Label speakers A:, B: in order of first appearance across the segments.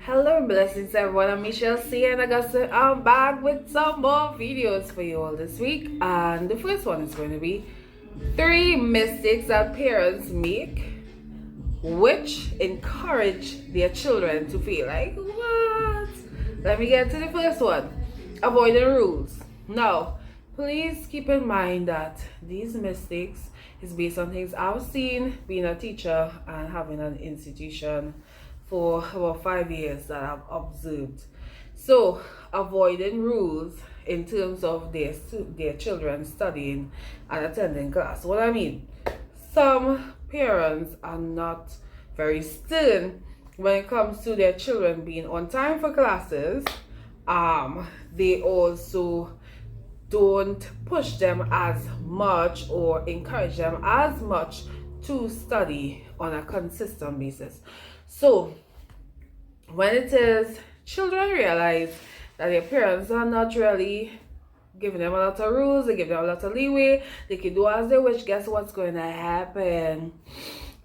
A: Hello and blessings everyone, I'm Michelle C and Augustine. I'm back with some more videos for you all this week, and the first one is going to be 3 mistakes that parents make which encourage their children to feel like, what? Let me get to the first one. Avoiding rules. Now, please keep in mind that these mistakes is based on things I've seen being a teacher and having an institution for about 5 years that I've observed. So, avoiding rules in terms of their children studying and attending class. What I mean, some parents are not very stern when it comes to their children being on time for classes. They also don't push them as much or encourage them as much to study on a consistent basis. So when it is children realize that their parents are not really giving them a lot of rules, they give them a lot of leeway, they can do as they wish, guess what's going to happen?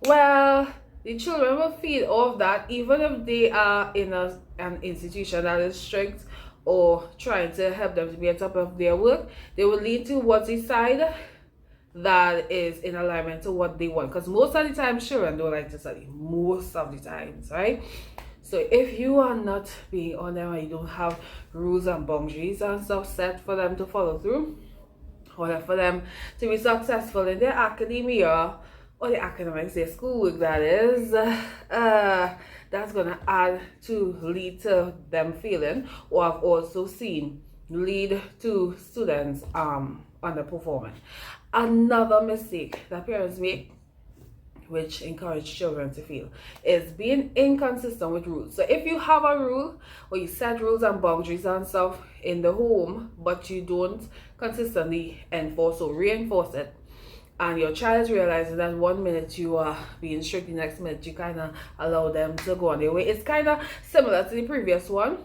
A: Well, the children will feed off that, even if they are in an institution that is strict or trying to help them to be on top of their work. They will lean towards the side that is in alignment to what they want, because most of the time children don't like to study, most of the times, right? So if you are not being on them and you don't have rules and boundaries and stuff set for them to follow through, or for them to be successful in their academia or the academics, their schoolwork, that is, that's gonna add to lead to them feeling, or I've also seen lead to students underperforming. Another mistake that parents make, which encourage children to feel, is being inconsistent with rules. So if you have a rule or you set rules and boundaries and stuff in the home, but you don't consistently enforce or reinforce it, and your child is realizing that 1 minute you are being strict, the next minute you kind of allow them to go on their way, it's kind of similar to the previous one.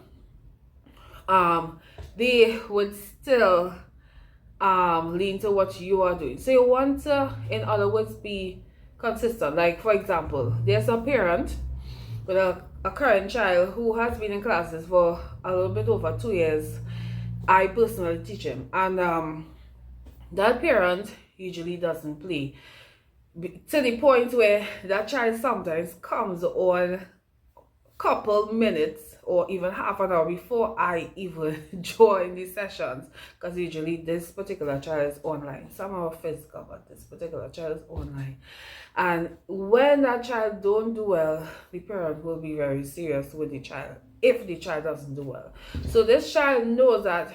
A: They would still lean to what you are doing. So you want to, in other words, be consistent. Like, for example, there's a parent with a current child who has been in classes for a little bit over 2 years. I personally teach him, and that parent usually doesn't play, to the point where that child sometimes comes on a couple minutes or even half an hour before I even join the sessions, because usually this particular child is online. Some are physical, but this particular child is online. And when that child don't do well, the parent will be very serious with the child if the child doesn't do well. So this child knows that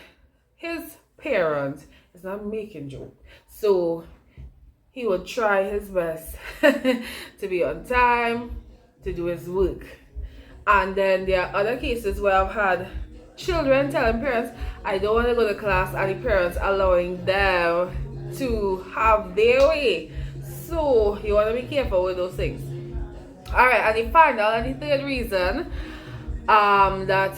A: his parent is not making joke, so he would try his best to be on time, to do his work. And then there are other cases where I've had children telling parents, I don't want to go to class, and the parents allowing them to have their way. So you want to be careful with those things. Alright, and the final and the third reason that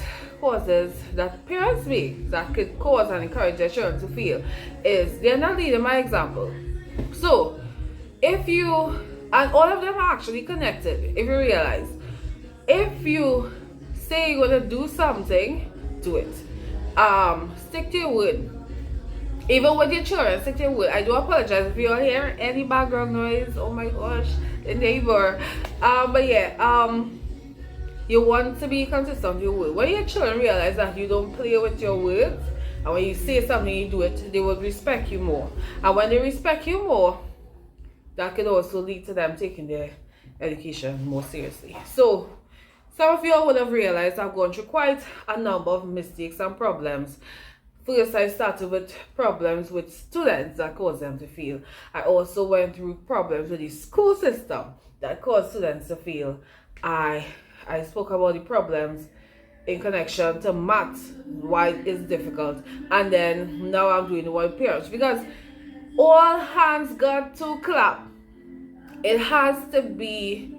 A: parents make that could cause and encourage their children to feel is they're not leading by example. So if you, and all of them are actually connected, if you realize, if you say you're going to do something, do it. Stick to your word. Even with your children, stick to your word. I do apologize if you're hearing any background noise. Oh my gosh, the neighbor. But yeah, you want to be consistent with your word. When your children realize that you don't play with your words, and when you say something, you do it, they will respect you more. And when they respect you more, that could also lead to them taking their education more seriously. So some of you all would have realized I've gone through quite a number of mistakes and problems. First, I started with problems with students that caused them to fail. I also went through problems with the school system that caused students to fail. I spoke about the problems in connection to maths, why it's difficult. And then now I'm doing the one with parents, because all hands got to clap. It has to be,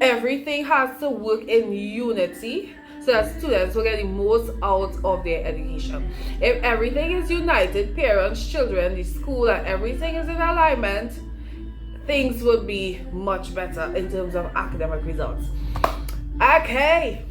A: everything has to work in unity so that students will get the most out of their education. If everything is united, parents, children, the school, and everything is in alignment, things would be much better in terms of academic results. Okay,